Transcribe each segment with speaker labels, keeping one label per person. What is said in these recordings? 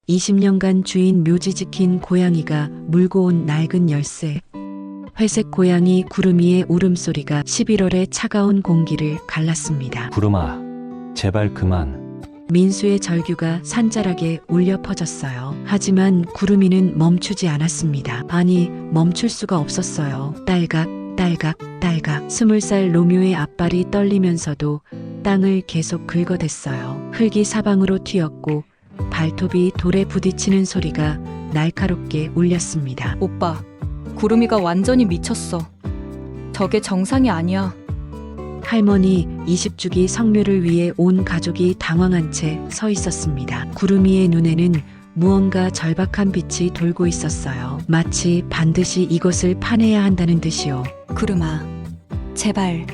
Speaker 1: 20년간 주인 묘지 지킨 고양이가 물고 온 낡은 열쇠. 회색 고양이 구름이의 울음소리가 11월의 차가운 공기를 갈랐습니다.
Speaker 2: 구름아, 제발 그만.
Speaker 1: 민수의 절규가 산자락에 울려 퍼졌어요. 하지만 구름이는 멈추지 않았습니다. 아니, 멈출 수가 없었어요. 딸각, 딸각, 딸각. 20살 로묘의 앞발이 떨리면서도 땅을 계속 긁어댔어요. 흙이 사방으로 튀었고 발톱이 돌에 부딪히는 소리가 날카롭게 울렸습니다.
Speaker 3: 오빠, 구름이가 완전히 미쳤어. 저게 정상이 아니야.
Speaker 1: 할머니 20주기 성묘를 위해 온 가족이 당황한 채 서 있었습니다. 구름이의 눈에는 무언가 절박한 빛이 돌고 있었어요. 마치 반드시 이것을 파내야 한다는 듯이요.
Speaker 3: 구름아, 제발.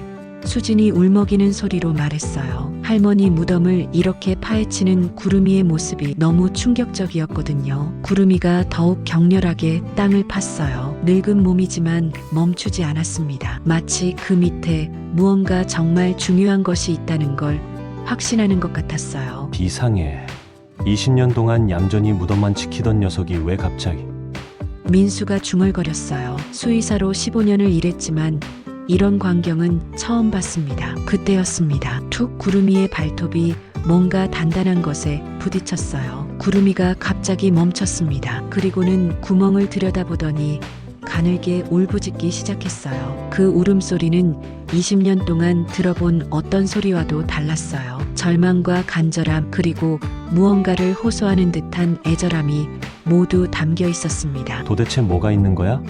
Speaker 1: 수진이 울먹이는 소리로 말했어요. 할머니 무덤을 이렇게 파헤치는 구름이의 모습이 너무 충격적이었거든요. 구름이가 더욱 격렬하게 땅을 팠어요. 늙은 몸이지만 멈추지 않았습니다. 마치 그 밑에 무언가 정말 중요한 것이 있다는 걸 확신하는 것 같았어요.
Speaker 2: 이상해. 20년 동안 얌전히 무덤만 지키던 녀석이 왜 갑자기.
Speaker 1: 민수가 중얼거렸어요. 수의사로 15년을 일했지만 이런 광경은 처음 봤습니다. 그때였습니다. 툭 구름이의 발톱이 뭔가 단단한 것에 부딪혔어요. 구름이가 갑자기 멈췄습니다. 그리고는 구멍을 들여다보더니 가늘게 울부짖기 시작했어요. 그 울음소리는 20년 동안 들어본 어떤 소리와도 달랐어요. 절망과 간절함 그리고 무언가를 호소하는 듯한 애절함이 모두 담겨 있었습니다.
Speaker 2: 도대체 뭐가 있는 거야?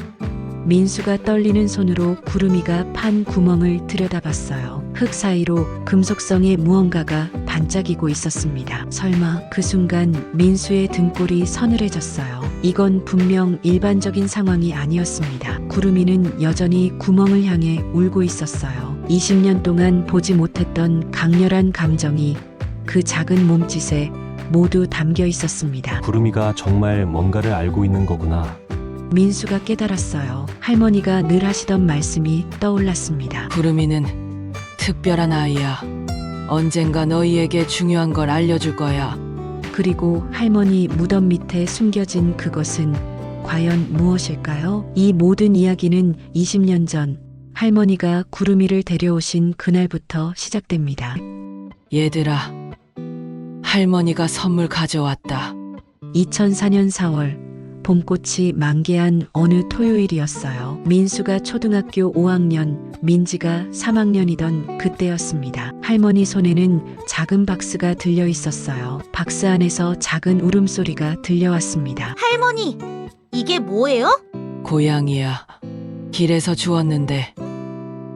Speaker 1: 민수가 떨리는 손으로 구름이가 판 구멍을 들여다봤어요. 흙 사이로 금속성의 무언가가 반짝이고 있었습니다. 설마 그 순간 민수의 등골이 서늘해졌어요. 이건 분명 일반적인 상황이 아니었습니다. 구름이는 여전히 구멍을 향해 울고 있었어요. 20년 동안 보지 못했던 강렬한 감정이 그 작은 몸짓에 모두 담겨 있었습니다.
Speaker 2: 구름이가 정말 뭔가를 알고 있는 거구나.
Speaker 1: 민수가 깨달았어요. 할머니가 늘 하시던 말씀이 떠올랐습니다.
Speaker 4: 구름이는 특별한 아이야. 언젠가 너희에게 중요한 걸 알려줄 거야.
Speaker 1: 그리고 할머니 무덤 밑에 숨겨진 그것은 과연 무엇일까요? 이 모든 이야기는 20년 전 할머니가 구름이를 데려오신 그날부터 시작됩니다.
Speaker 4: 얘들아, 할머니가 선물 가져왔다.
Speaker 1: 2004년 4월 봄꽃이 만개한 어느 토요일이었어요. 민수가 초등학교 5학년, 민지가 3학년이던 그때였습니다. 할머니 손에는 작은 박스가 들려 있었어요. 박스 안에서 작은 울음소리가 들려왔습니다.
Speaker 5: 할머니, 이게 뭐예요?
Speaker 4: 고양이야. 길에서 주웠는데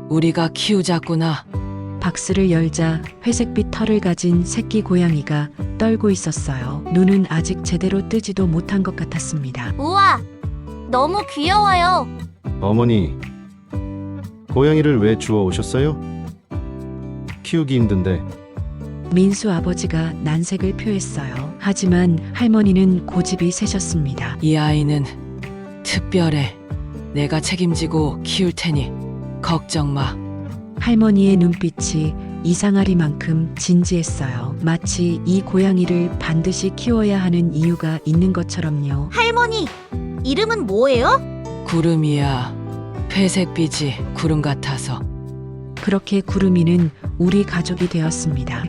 Speaker 4: 우리가 키우자꾸나.
Speaker 1: 박스를 열자 회색빛 털을 가진 새끼 고양이가 떨고 있었어요. 눈은 아직 제대로 뜨지도 못한 것 같았습니다.
Speaker 5: 우와, 너무 귀여워요.
Speaker 6: 어머니, 고양이를 왜 주워 오셨어요? 키우기 힘든데.
Speaker 1: 민수 아버지가 난색을 표했어요. 하지만 할머니는 고집이 세셨습니다.
Speaker 4: 이 아이는 특별해. 내가 책임지고 키울 테니 걱정 마.
Speaker 1: 할머니의 눈빛이 이상하리만큼 진지했어요. 마치 이 고양이를 반드시 키워야 하는 이유가 있는 것처럼요.
Speaker 5: 할머니, 이름은 뭐예요?
Speaker 4: 구름이야. 회색빛이 구름 같아서.
Speaker 1: 그렇게 구름이는 우리 가족이 되었습니다.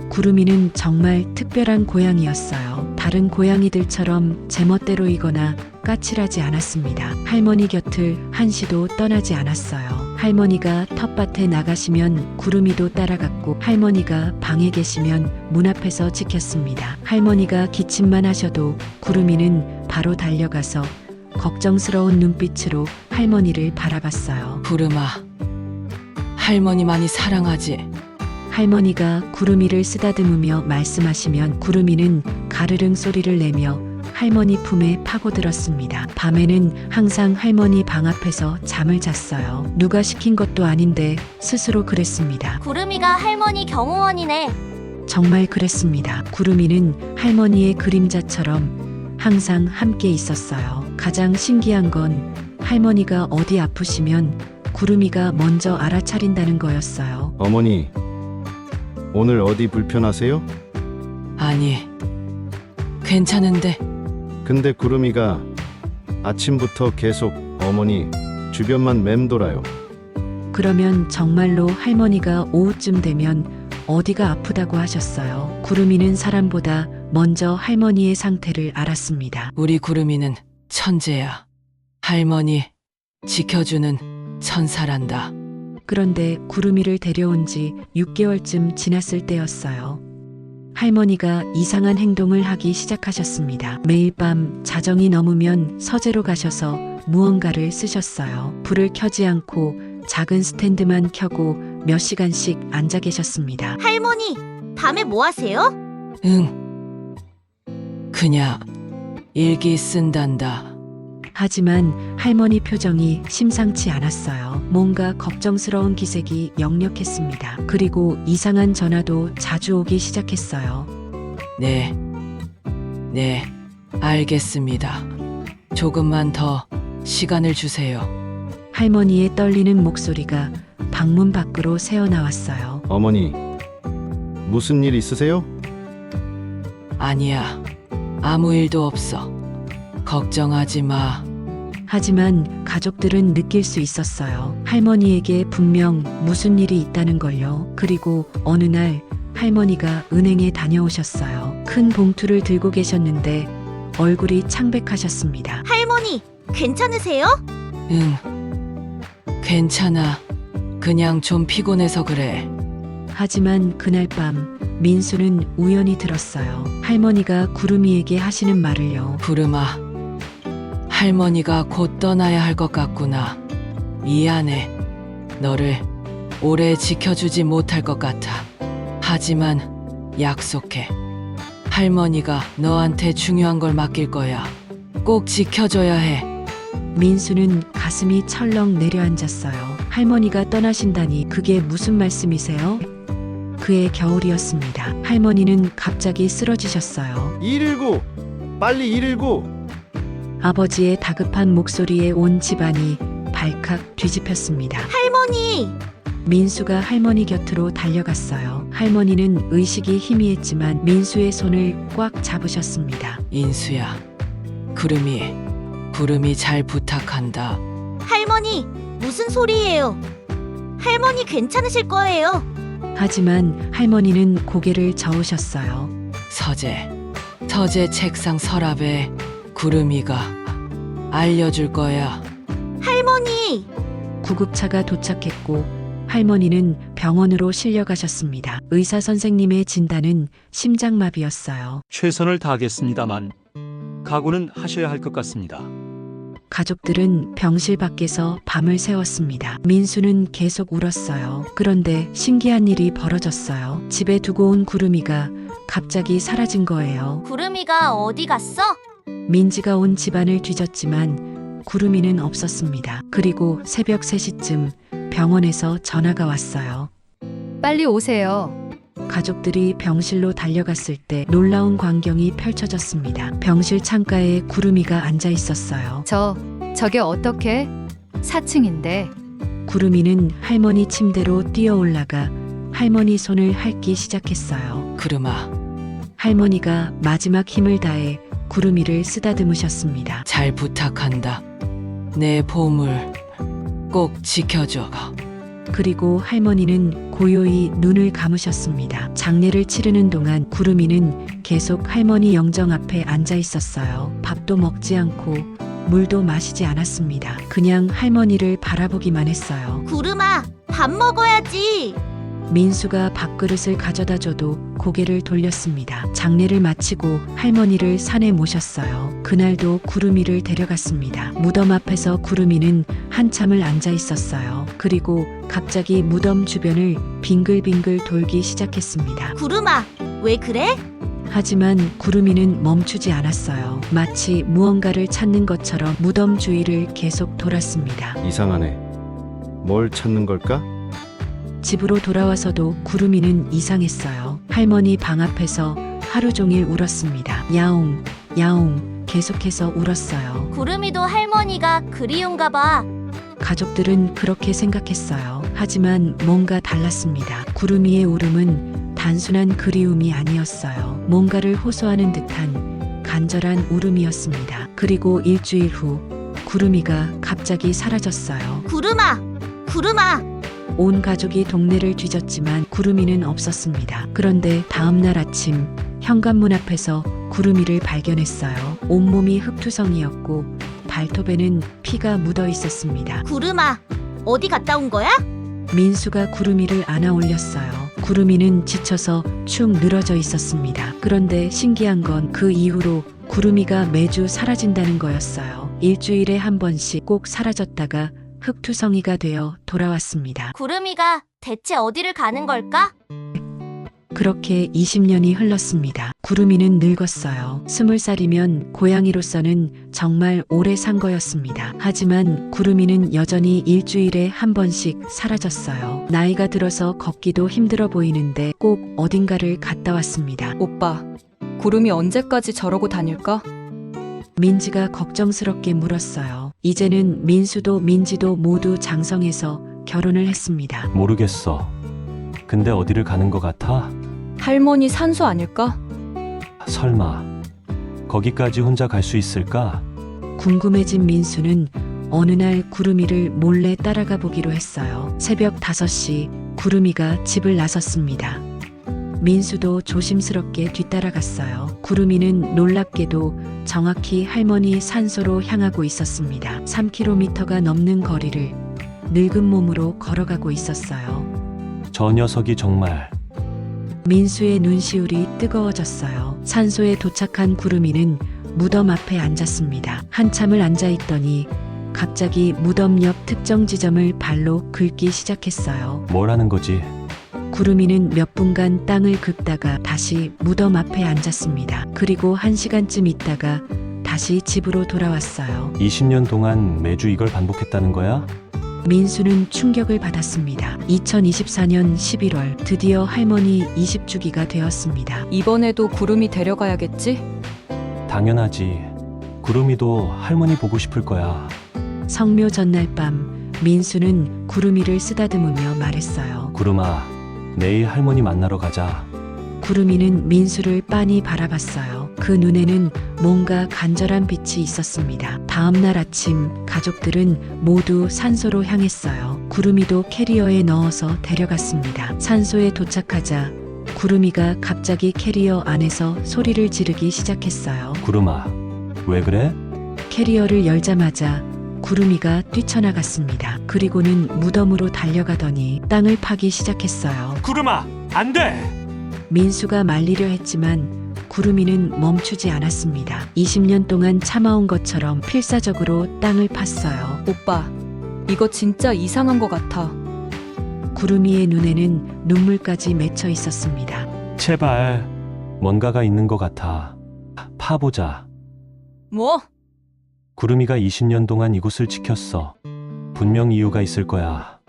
Speaker 1: 구름이는 정말 특별한 고양이였어요. 다른 고양이들처럼 제멋대로이거나 까칠하지 않았습니다. 할머니 곁을 한시도 떠나지 않았어요. 할머니가 텃밭에 나가시면 구름이도 따라갔고 할머니가 방에 계시면 문 앞에서 지켰습니다. 할머니가 기침만 하셔도 구름이는 바로 달려가서 걱정스러운 눈빛으로 할머니를 바라봤어요.
Speaker 4: 구름아, 할머니 많이 사랑하지?
Speaker 1: 할머니가 구름이를 쓰다듬으며 말씀하시면 구름이는 가르릉 소리를 내며 할머니 품에 파고들었습니다. 밤에는 항상 할머니 방 앞에서 잠을 잤어요. 누가 시킨 것도 아닌데 스스로 그랬습니다.
Speaker 5: 구름이가 할머니 경호원이네.
Speaker 1: 정말 그랬습니다. 구름이는 할머니의 그림자처럼 항상 함께 있었어요. 가장 신기한 건 할머니가 어디 아프시면 구름이가 먼저 알아차린다는 거였어요.
Speaker 6: 어머니, 오늘 어디 불편하세요?
Speaker 4: 아니, 괜찮은데
Speaker 6: 근데 구름이가 아침부터 계속 어머니 주변만 맴돌아요.
Speaker 1: 그러면 정말로 할머니가 오후쯤 되면 어디가 아프다고 하셨어요. 구름이는 사람보다 먼저 할머니의 상태를 알았습니다.
Speaker 4: 우리 구름이는 천재야. 할머니 지켜주는 천사란다.
Speaker 1: 그런데 구름이를 데려온 지 6개월쯤 지났을 때였어요. 할머니가 이상한 행동을 하기 시작하셨습니다. 매일 밤 자정이 넘으면 서재로 가셔서 무언가를 쓰셨어요. 불을 켜지 않고 작은 스탠드만 켜고 몇 시간씩 앉아 계셨습니다.
Speaker 5: 할머니, 밤에 뭐 하세요?
Speaker 4: 응. 그냥 일기 쓴단다.
Speaker 1: 하지만 할머니 표정이 심상치 않았어요. 뭔가 걱정스러운 기색이 역력했습니다. 그리고 이상한 전화도 자주 오기 시작했어요.
Speaker 4: 네, 알겠습니다. 조금만 더 시간을 주세요.
Speaker 1: 할머니의 떨리는 목소리가 방문 밖으로 새어나왔어요.
Speaker 6: 어머니, 무슨 일 있으세요?
Speaker 4: 아니야, 아무 일도 없어. 걱정하지 마.
Speaker 1: 하지만 가족들은 느낄 수 있었어요. 할머니에게 분명 무슨 일이 있다는 걸요. 그리고 어느 날 할머니가 은행에 다녀오셨어요. 큰 봉투를 들고 계셨는데 얼굴이 창백하셨습니다.
Speaker 5: 할머니, 괜찮으세요?
Speaker 4: 응, 괜찮아. 그냥 좀 피곤해서 그래.
Speaker 1: 하지만 그날 밤 민수는 우연히 들었어요. 할머니가 구름이에게 하시는 말을요.
Speaker 4: 구름아, 할머니가 곧 떠나야 할 것 같구나. 미안해. 너를 오래 지켜주지 못할 것 같아. 하지만 약속해. 할머니가 너한테 중요한 걸 맡길 거야. 꼭 지켜줘야 해.
Speaker 1: 민수는 가슴이 철렁 내려앉았어요. 할머니가 떠나신다니 그게 무슨 말씀이세요? 그해 겨울이었습니다. 할머니는 갑자기 쓰러지셨어요.
Speaker 6: 119! 빨리 119!
Speaker 1: 아버지의 다급한 목소리에 온 집안이 발칵 뒤집혔습니다.
Speaker 5: 할머니!
Speaker 1: 민수가 할머니 곁으로 달려갔어요. 할머니는 의식이 희미했지만 민수의 손을 꽉 잡으셨습니다.
Speaker 4: 인수야, 구름이 잘 부탁한다.
Speaker 5: 할머니, 무슨 소리예요? 할머니 괜찮으실 거예요.
Speaker 1: 하지만 할머니는 고개를 저으셨어요.
Speaker 4: 서재 책상 서랍에 구름이가 알려줄 거야.
Speaker 5: 할머니!
Speaker 1: 구급차가 도착했고 할머니는 병원으로 실려가셨습니다. 의사 선생님의 진단은 심장마비였어요.
Speaker 7: 최선을 다하겠습니다만 각오는 하셔야 할 것 같습니다.
Speaker 1: 가족들은 병실 밖에서 밤을 새웠습니다. 민수는 계속 울었어요. 그런데 신기한 일이 벌어졌어요. 집에 두고 온 구름이가 갑자기 사라진 거예요.
Speaker 5: 구름이가 어디 갔어?
Speaker 1: 민지가 온 집안을 뒤졌지만 구름이는 없었습니다. 그리고 새벽 3시쯤 병원에서 전화가 왔어요.
Speaker 8: 빨리 오세요.
Speaker 1: 가족들이 병실로 달려갔을 때 놀라운 광경이 펼쳐졌습니다. 병실 창가에 구름이가 앉아 있었어요.
Speaker 8: 저게 어떻게? 4층인데.
Speaker 1: 구름이는 할머니 침대로 뛰어 올라가 할머니 손을 핥기 시작했어요.
Speaker 4: 구름아,
Speaker 1: 할머니가 마지막 힘을 다해 구름이를 쓰다듬으셨습니다.
Speaker 4: 잘 부탁한다. 내 보물 꼭 지켜줘.
Speaker 1: 그리고 할머니는 고요히 눈을 감으셨습니다. 장례를 치르는 동안 구름이는 계속 할머니 영정 앞에 앉아 있었어요. 밥도 먹지 않고 물도 마시지 않았습니다. 그냥 할머니를 바라보기만 했어요.
Speaker 5: 구름아, 밥 먹어야지.
Speaker 1: 민수가 밥그릇을 가져다 줘도 고개를 돌렸습니다. 장례를 마치고 할머니를 산에 모셨어요. 그날도 구름이를 데려갔습니다. 무덤 앞에서 구름이는 한참을 앉아 있었어요. 그리고 갑자기 무덤 주변을 빙글빙글 돌기 시작했습니다.
Speaker 5: 구름아, 왜 그래?
Speaker 1: 하지만 구름이는 멈추지 않았어요. 마치 무언가를 찾는 것처럼 무덤 주위를 계속 돌았습니다.
Speaker 6: 이상하네. 뭘 찾는 걸까?
Speaker 1: 집으로 돌아와서도 구름이는 이상했어요. 할머니 방 앞에서 하루 종일 울었습니다. 야옹, 야옹 계속해서 울었어요.
Speaker 5: 구름이도 할머니가 그리운가 봐.
Speaker 1: 가족들은 그렇게 생각했어요. 하지만 뭔가 달랐습니다. 구름이의 울음은 단순한 그리움이 아니었어요. 뭔가를 호소하는 듯한 간절한 울음이었습니다. 그리고 일주일 후 구름이가 갑자기 사라졌어요.
Speaker 5: 구름아, 구름아.
Speaker 1: 온 가족이 동네를 뒤졌지만 구름이는 없었습니다. 그런데 다음 날 아침 현관문 앞에서 구름이를 발견했어요. 온몸이 흙투성이었고 발톱에는 피가 묻어 있었습니다.
Speaker 5: 구름아, 어디 갔다 온 거야?
Speaker 1: 민수가 구름이를 안아 올렸어요. 구름이는 지쳐서 축 늘어져 있었습니다. 그런데 신기한 건 그 이후로 구름이가 매주 사라진다는 거였어요. 일주일에 한 번씩 꼭 사라졌다가 흙투성이가 되어 돌아왔습니다.
Speaker 5: 구름이가 대체 어디를 가는 걸까?
Speaker 1: 그렇게 20년이 흘렀습니다. 구름이는 늙었어요. 20살이면 고양이로서는 정말 오래 산 거였습니다. 하지만 구름이는 여전히 일주일에 한 번씩 사라졌어요. 나이가 들어서 걷기도 힘들어 보이는데 꼭 어딘가를 갔다 왔습니다.
Speaker 3: 오빠, 구름이 언제까지 저러고 다닐까?
Speaker 1: 민지가 걱정스럽게 물었어요. 이제는 민수도 민지도 모두 장성해서 결혼을 했습니다.
Speaker 2: 모르겠어. 근데 어디를 가는 것 같아?
Speaker 3: 할머니 산소 아닐까?
Speaker 2: 설마 거기까지 혼자 갈 수 있을까?
Speaker 1: 궁금해진 민수는 어느 날 구름이를 몰래 따라가 보기로 했어요. 새벽 5시 구름이가 집을 나섰습니다. 민수도 조심스럽게 뒤따라갔어요. 구름이는 놀랍게도 정확히 할머니 산소로 향하고 있었습니다. 3km가 넘는 거리를 늙은 몸으로 걸어가고 있었어요.
Speaker 2: 저 녀석이 정말
Speaker 1: 민수의 눈시울이 뜨거워졌어요. 산소에 도착한 구름이는 무덤 앞에 앉았습니다. 한참을 앉아있더니 갑자기 무덤 옆 특정 지점을 발로 긁기 시작했어요.
Speaker 2: 뭘 하는 거지?
Speaker 1: 구름이는 몇 분간 땅을 긁다가 다시 무덤 앞에 앉았습니다. 그리고 1시간쯤 있다가 다시 집으로 돌아왔어요.
Speaker 2: 20년 동안 매주 이걸 반복했다는 거야?
Speaker 1: 민수는 충격을 받았습니다. 2024년 11월 드디어 할머니 20주기가 되었습니다.
Speaker 3: 이번에도 구름이 데려가야겠지?
Speaker 2: 당연하지. 구름이도 할머니 보고 싶을 거야.
Speaker 1: 성묘 전날 밤 민수는 구름이를 쓰다듬으며 말했어요.
Speaker 2: 구름아, 내일 할머니 만나러 가자.
Speaker 1: 구름이는 민수를 빤히 바라봤어요. 그 눈에는 뭔가 간절한 빛이 있었습니다. 다음 날 아침 가족들은 모두 산소로 향했어요. 구름이도 캐리어에 넣어서 데려갔습니다. 산소에 도착하자 구름이가 갑자기 캐리어 안에서 소리를 지르기 시작했어요.
Speaker 2: 구름아, 왜 그래?
Speaker 1: 캐리어를 열자마자 구름이가 뛰쳐나갔습니다. 그리고는 무덤으로 달려가더니 땅을 파기 시작했어요.
Speaker 2: 구름아, 안 돼!
Speaker 1: 민수가 말리려 했지만 구름이는 멈추지 않았습니다. 20년 동안 참아온 것처럼 필사적으로 땅을 팠어요.
Speaker 3: 오빠, 이거 진짜 이상한 것 같아.
Speaker 1: 구름이의 눈에는 눈물까지 맺혀 있었습니다.
Speaker 2: 제발, 뭔가가 있는 것 같아. 파보자.
Speaker 3: 뭐?
Speaker 2: 구름이가 20년 동안 이곳을 지켰어. 분명 이유가 있을 거야.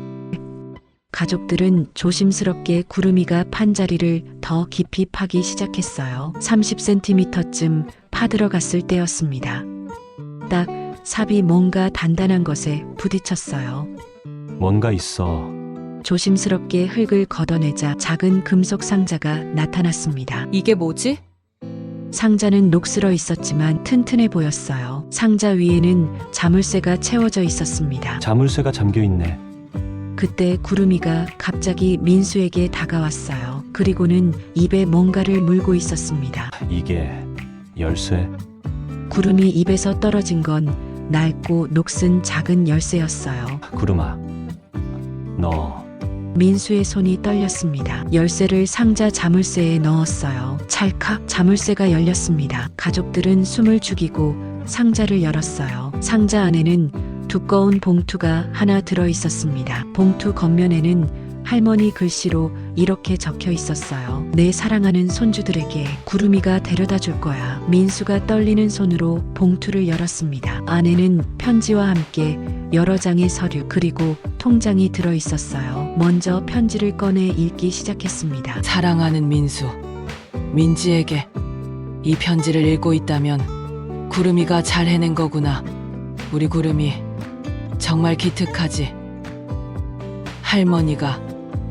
Speaker 1: 가족들은 조심스럽게 구름이가 판 자리를 더 깊이 파기 시작했어요. 30cm쯤 파들어갔을 때였습니다. 딱 삽이 뭔가 단단한 것에 부딪혔어요.
Speaker 2: 뭔가 있어.
Speaker 1: 조심스럽게 흙을 걷어내자 작은 금속 상자가 나타났습니다.
Speaker 3: 이게 뭐지?
Speaker 1: 상자는 녹슬어 있었지만 튼튼해 보였어요. 상자 위에는 자물쇠가 채워져 있었습니다.
Speaker 2: 자물쇠가 잠겨 있네.
Speaker 1: 그때 구름이가 갑자기 민수에게 다가왔어요. 그리고는 입에 뭔가를 물고 있었습니다.
Speaker 2: 이게 열쇠?
Speaker 1: 구름이 입에서 떨어진 건 낡고 녹슨 작은 열쇠였어요.
Speaker 2: 구름아, 너
Speaker 1: 민수의 손이 떨렸습니다. 열쇠를 상자 자물쇠에 넣었어요. 찰칵 자물쇠가 열렸습니다. 가족들은 숨을 죽이고 상자를 열었어요. 상자 안에는 두꺼운 봉투가 하나 들어 있었습니다. 봉투 겉면에는 할머니 글씨로 이렇게 적혀 있었어요. 내 사랑하는 손주들에게 구름이가 데려다 줄 거야. 민수가 떨리는 손으로 봉투를 열었습니다. 안에는 편지와 함께 여러 장의 서류 그리고 통장이 들어 있었어요. 먼저 편지를 꺼내 읽기 시작했습니다.
Speaker 4: 사랑하는 민수, 민지에게 이 편지를 읽고 있다면 구름이가 잘 해낸 거구나. 우리 구름이 정말 기특하지. 할머니가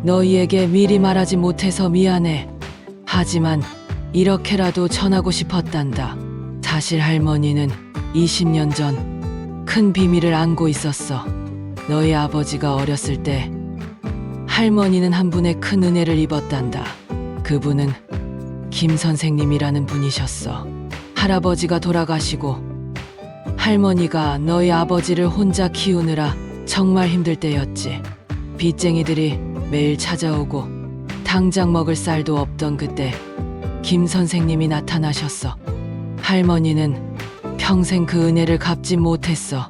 Speaker 4: 너희에게 미리 말하지 못해서 미안해. 하지만 이렇게라도 전하고 싶었단다. 사실 할머니는 20년 전 큰 비밀을 안고 있었어. 너희 아버지가 어렸을 때 할머니는 한 분의 큰 은혜를 입었단다. 그분은 김 선생님이라는 분이셨어. 할아버지가 돌아가시고 할머니가 너희 아버지를 혼자 키우느라 정말 힘들 때였지. 빚쟁이들이 매일 찾아오고 당장 먹을 쌀도 없던 그때 김 선생님이 나타나셨어. 할머니는 평생 그 은혜를 갚지 못했어.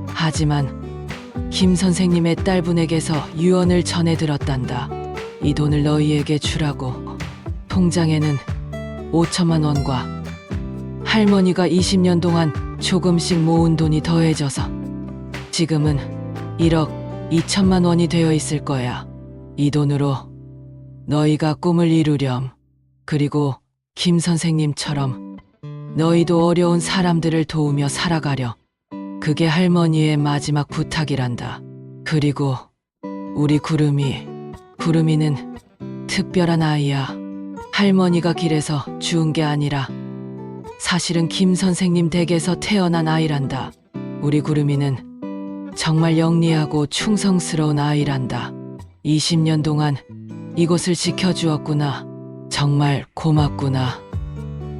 Speaker 4: 하지만 김 선생님의 딸분에게서 유언을 전해 들었단다. 이 돈을 너희에게 주라고. 통장에는 5천만 원과 할머니가 20년 동안 조금씩 모은 돈이 더해져서 지금은 1억 2천만 원이 되어 있을 거야. 이 돈으로 너희가 꿈을 이루렴. 그리고 김 선생님처럼 너희도 어려운 사람들을 도우며 살아가려. 그게 할머니의 마지막 부탁이란다. 그리고 우리 구름이는 특별한 아이야. 할머니가 길에서 주운 게 아니라 사실은 김 선생님 댁에서 태어난 아이란다. 우리 구름이는 정말 영리하고 충성스러운 아이란다. 20년 동안 이곳을 지켜주었구나. 정말 고맙구나.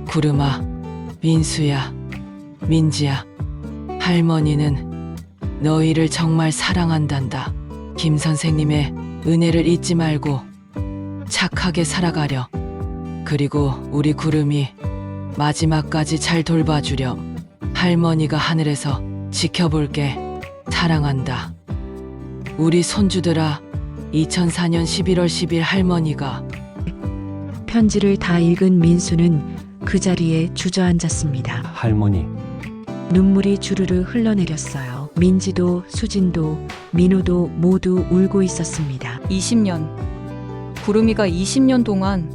Speaker 4: 구름아, 민수야, 민지야. 할머니는 너희를 정말 사랑한단다. 김 선생님의 은혜를 잊지 말고 착하게 살아가려. 그리고 우리 구름이 마지막까지 잘 돌봐주렴. 할머니가 하늘에서 지켜볼게. 사랑한다. 우리 손주들아, 2004년 11월 10일 할머니가
Speaker 1: 편지를 다 읽은 민수는 그 자리에 주저앉았습니다.
Speaker 2: 할머니,
Speaker 1: 눈물이 주르르 흘러내렸어요. 민지도 수진도 민호도 모두 울고 있었습니다.
Speaker 3: 20년. 구름이가 20년 동안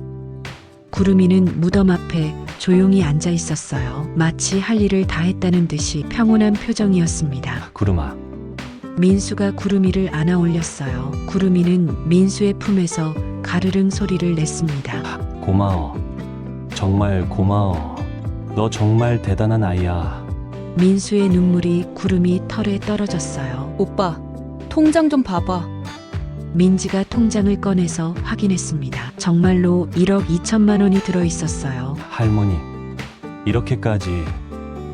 Speaker 1: 구름이는 무덤 앞에 조용히 앉아 있었어요. 마치 할 일을 다 했다는 듯이 평온한 표정이었습니다.
Speaker 2: 구름아,
Speaker 1: 민수가 구름이를 안아 올렸어요. 구름이는 민수의 품에서 가르릉 소리를 냈습니다.
Speaker 2: 고마워. 정말 고마워. 너 정말 대단한 아이야.
Speaker 1: 민수의 눈물이 구름이 털에 떨어졌어요.
Speaker 3: 오빠, 통장 좀 봐봐.
Speaker 1: 민지가 통장을 꺼내서 확인했습니다. 정말로 1억 2천만 원이 들어 있었어요.
Speaker 2: 할머니, 이렇게까지.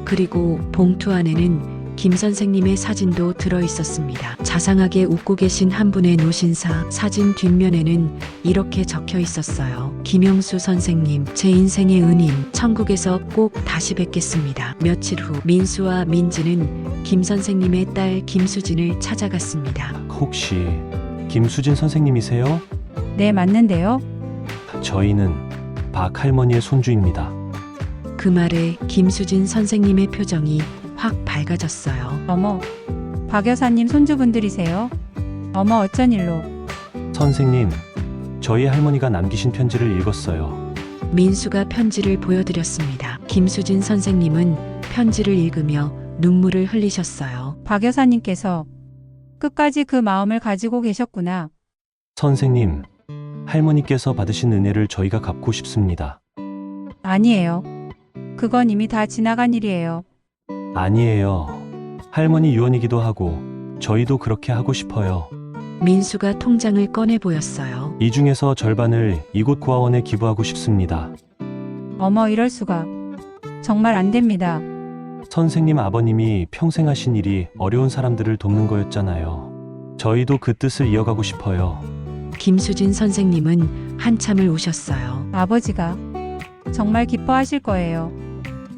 Speaker 1: 그리고 봉투 안에는 김 선생님의 사진도 들어 있었습니다. 자상하게 웃고 계신 한 분의 노신사. 사진 뒷면에는 이렇게 적혀 있었어요. 김영수 선생님, 제 인생의 은인, 천국에서 꼭 다시 뵙겠습니다. 며칠 후 민수와 민지는 김 선생님의 딸 김수진을 찾아갔습니다.
Speaker 2: 혹시 김수진 선생님이세요?
Speaker 9: 네, 맞는데요.
Speaker 2: 저희는 박 할머니의 손주입니다.
Speaker 1: 그 말에 김수진 선생님의 표정이 확 밝아졌어요.
Speaker 9: 어머, 박 여사님 손주분들이세요? 어머, 어쩐 일로?
Speaker 2: 선생님, 저희 할머니가 남기신 편지를 읽었어요.
Speaker 1: 민수가 편지를 보여드렸습니다. 김수진 선생님은 편지를 읽으며 눈물을 흘리셨어요.
Speaker 9: 박 여사님께서 끝까지 그 마음을 가지고 계셨구나.
Speaker 2: 선생님, 할머니께서 받으신 은혜를 저희가 갚고 싶습니다.
Speaker 9: 아니에요. 그건 이미 다 지나간 일이에요.
Speaker 2: 아니에요. 할머니 유언이기도 하고 저희도 그렇게 하고 싶어요.
Speaker 1: 민수가 통장을 꺼내 보였어요.
Speaker 2: 이 중에서 절반을 이곳 고아원에 기부하고 싶습니다.
Speaker 9: 어머, 이럴 수가. 정말 안 됩니다.
Speaker 2: 선생님 아버님이 평생 하신 일이 어려운 사람들을 돕는 거였잖아요. 저희도 그 뜻을 이어가고 싶어요.
Speaker 1: 김수진 선생님은 한참을 우셨어요.
Speaker 9: 아버지가 정말 기뻐하실 거예요.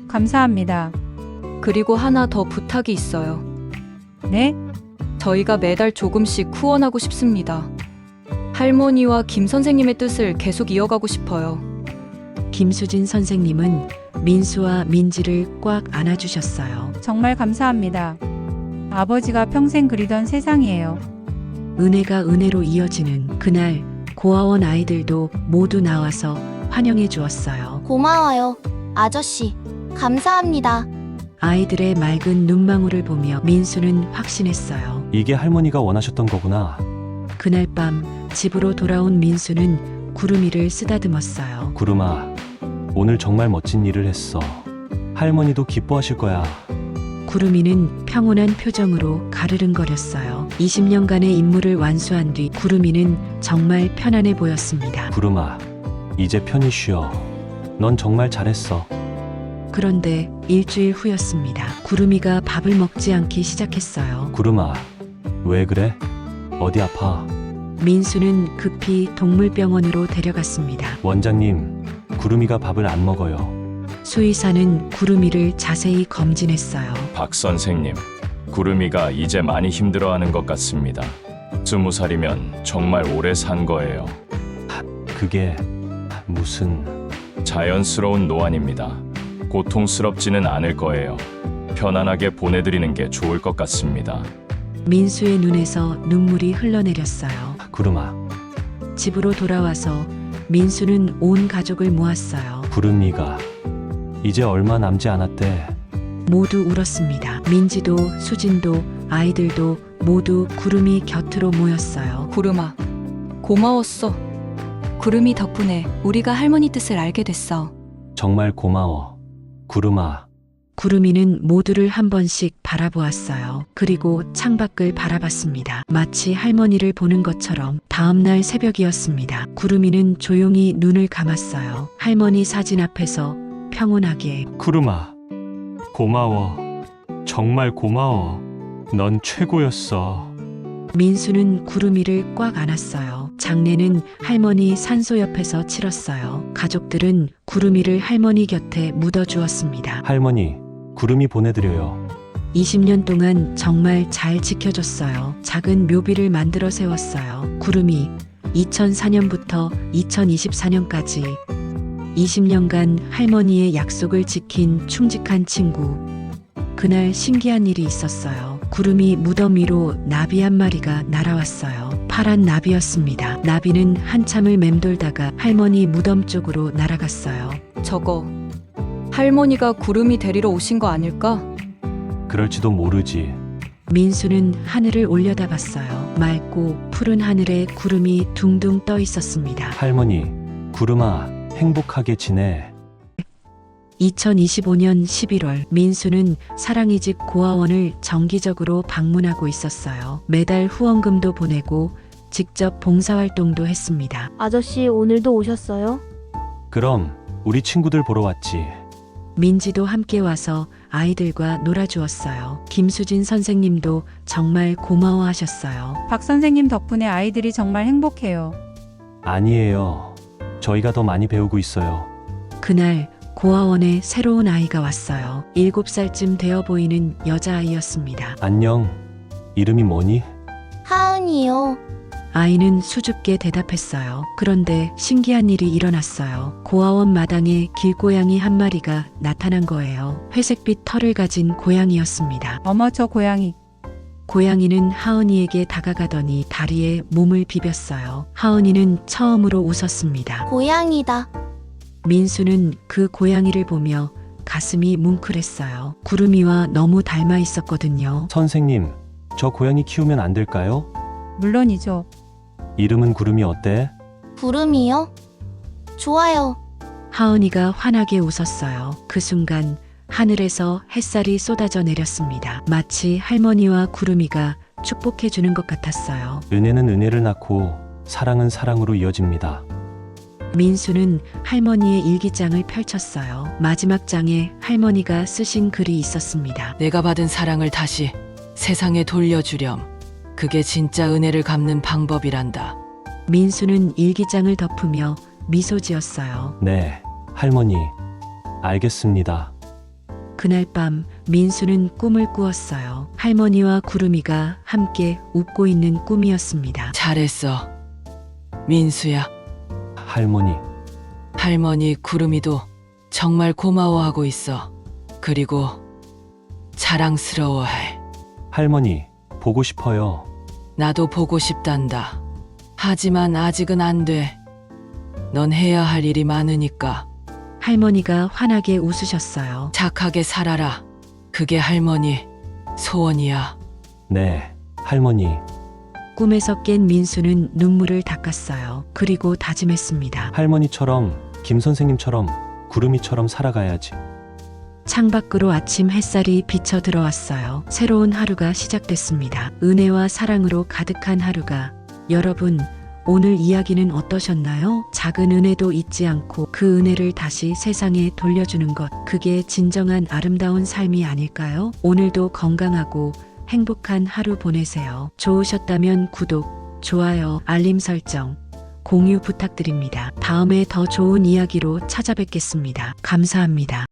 Speaker 9: 감사합니다.
Speaker 3: 그리고 하나 더 부탁이 있어요.
Speaker 9: 네?
Speaker 3: 저희가 매달 조금씩 후원하고 싶습니다. 할머니와 김 선생님의 뜻을 계속 이어가고 싶어요.
Speaker 1: 김수진 선생님은 민수와 민지를 꽉 안아주셨어요.
Speaker 9: 정말 감사합니다. 아버지가 평생 그리던 세상이에요.
Speaker 1: 은혜가 은혜로 이어지는 그날, 고아원 아이들도 모두 나와서 환영해 주었어요.
Speaker 5: 고마워요, 아저씨. 감사합니다.
Speaker 1: 아이들의 맑은 눈망울을 보며 민수는 확신했어요.
Speaker 2: 이게 할머니가 원하셨던 거구나.
Speaker 1: 그날 밤 집으로 돌아온 민수는 구름이를 쓰다듬었어요.
Speaker 2: 구름아, 오늘 정말 멋진 일을 했어. 할머니도 기뻐하실 거야.
Speaker 1: 구름이는 평온한 표정으로 가르릉거렸어요. 20년간의 임무를 완수한 뒤 구름이는 정말 편안해 보였습니다.
Speaker 2: 구름아, 이제 편히 쉬어. 넌 정말 잘했어.
Speaker 1: 그런데 일주일 후였습니다. 구름이가 밥을 먹지 않기 시작했어요.
Speaker 2: 구름아, 왜 그래? 어디 아파?
Speaker 1: 민수는 급히 동물병원으로 데려갔습니다.
Speaker 2: 원장님, 구름이가 밥을 안 먹어요.
Speaker 1: 수의사는 구름이를 자세히 검진했어요.
Speaker 10: 박 선생님, 구름이가 이제 많이 힘들어하는 것 같습니다. 20살이면 정말 오래 산 거예요.
Speaker 2: 그게 무슨...
Speaker 10: 자연스러운 노안입니다. 고통스럽지는 않을 거예요. 편안하게 보내드리는 게 좋을 것 같습니다.
Speaker 1: 민수의 눈에서 눈물이 흘러내렸어요.
Speaker 2: 구름아,
Speaker 1: 집으로 돌아와서 민수는 온 가족을 모았어요.
Speaker 2: 구름이가 이제 얼마 남지 않았대.
Speaker 1: 모두 울었습니다. 민지도 수진도 아이들도 모두 구름이 곁으로 모였어요.
Speaker 3: 구름아, 고마웠어. 구름이 덕분에 우리가 할머니 뜻을 알게 됐어.
Speaker 2: 정말 고마워. 구름아,
Speaker 1: 구름이는 모두를 한 번씩 바라보았어요. 그리고 창밖을 바라봤습니다. 마치 할머니를 보는 것처럼. 다음날 새벽이었습니다. 구름이는 조용히 눈을 감았어요. 할머니 사진 앞에서 평온하게
Speaker 2: 구름아, 고마워. 정말 고마워. 넌 최고였어.
Speaker 1: 민수는 구름이를 꽉 안았어요. 장례는 할머니 산소 옆에서 치렀어요. 가족들은 구름이를 할머니 곁에 묻어주었습니다.
Speaker 2: 할머니, 구름이 보내드려요.
Speaker 1: 20년 동안 정말 잘 지켜줬어요. 작은 묘비를 만들어 세웠어요. 구름이 2004년부터 2024년까지 20년간 할머니의 약속을 지킨 충직한 친구. 그날 신기한 일이 있었어요. 구름이 무덤 위로 나비 한 마리가 날아왔어요. 파란 나비였습니다. 나비는 한참을 맴돌다가 할머니 무덤 쪽으로 날아갔어요.
Speaker 3: 저거 할머니가 구름이 데리러 오신 거 아닐까?
Speaker 2: 그럴지도 모르지.
Speaker 1: 민수는 하늘을 올려다봤어요. 맑고 푸른 하늘에 구름이 둥둥 떠 있었습니다.
Speaker 2: 할머니, 구름아, 행복하게 지내.
Speaker 1: 2025년 11월 민수는 사랑이 집 고아원을 정기적으로 방문하고 있었어요. 매달 후원금도 보내고 직접 봉사활동도 했습니다.
Speaker 5: 아저씨 오늘도 오셨어요?
Speaker 2: 그럼 우리 친구들 보러 왔지.
Speaker 1: 민지도 함께 와서 아이들과 놀아주었어요. 김수진 선생님도 정말 고마워하셨어요.
Speaker 9: 박 선생님 덕분에 아이들이 정말 행복해요.
Speaker 2: 아니에요. 저희가 더 많이 배우고 있어요.
Speaker 1: 그날 고아원에 새로운 아이가 왔어요. 7살쯤 되어 보이는 여자아이였습니다.
Speaker 2: 안녕. 이름이 뭐니?
Speaker 5: 하은이요.
Speaker 1: 아이는 수줍게 대답했어요. 그런데 신기한 일이 일어났어요. 고아원 마당에 길고양이 한 마리가 나타난 거예요. 회색빛 털을 가진 고양이였습니다.
Speaker 9: 어머, 저 고양이.
Speaker 1: 고양이는 하은이에게 다가가더니 다리에 몸을 비볐어요. 하은이는 처음으로 웃었습니다.
Speaker 5: 고양이다.
Speaker 1: 민수는 그 고양이를 보며 가슴이 뭉클했어요. 구름이와 너무 닮아 있었거든요.
Speaker 2: 선생님, 저 고양이 키우면 안 될까요?
Speaker 9: 물론이죠.
Speaker 2: 이름은 구름이 어때?
Speaker 5: 구름이요? 좋아요.
Speaker 1: 하은이가 환하게 웃었어요. 그 순간 하늘에서 햇살이 쏟아져 내렸습니다. 마치 할머니와 구름이가 축복해 주는 것 같았어요.
Speaker 2: 은혜는 은혜를 낳고 사랑은 사랑으로 이어집니다.
Speaker 1: 민수는 할머니의 일기장을 펼쳤어요. 마지막 장에 할머니가 쓰신 글이 있었습니다.
Speaker 4: 내가 받은 사랑을 다시 세상에 돌려주렴. 그게 진짜 은혜를 갚는 방법이란다.
Speaker 1: 민수는 일기장을 덮으며 미소 지었어요.
Speaker 2: 네, 할머니. 알겠습니다.
Speaker 1: 그날 밤 민수는 꿈을 꾸었어요. 할머니와 구름이가 함께 웃고 있는 꿈이었습니다.
Speaker 4: 잘했어. 민수야.
Speaker 2: 할머니,
Speaker 4: 할머니 구름이도 정말 고마워하고 있어. 그리고 자랑스러워해.
Speaker 2: 할머니, 보고 싶어요.
Speaker 4: 나도 보고 싶단다. 하지만 아직은 안 돼. 넌 해야 할 일이 많으니까
Speaker 1: 할머니가 환하게 웃으셨어요.
Speaker 4: 착하게 살아라. 그게 할머니 소원이야.
Speaker 2: 네, 할머니.
Speaker 1: 꿈에서 깬 민수는 눈물을 닦았어요. 그리고 다짐했습니다.
Speaker 2: 할머니처럼, 김 선생님처럼, 구름이처럼 살아가야지.
Speaker 1: 창밖으로 아침 햇살이 비쳐 들어왔어요. 새로운 하루가 시작됐습니다. 은혜와 사랑으로 가득한 하루가. 여러분, 오늘 이야기는 어떠셨나요? 작은 은혜도 잊지 않고 그 은혜를 다시 세상에 돌려주는 것, 그게 진정한 아름다운 삶이 아닐까요? 오늘도 건강하고 행복한 하루 보내세요. 좋으셨다면 구독, 좋아요, 알림 설정, 공유 부탁드립니다. 다음에 더 좋은 이야기로 찾아뵙겠습니다. 감사합니다.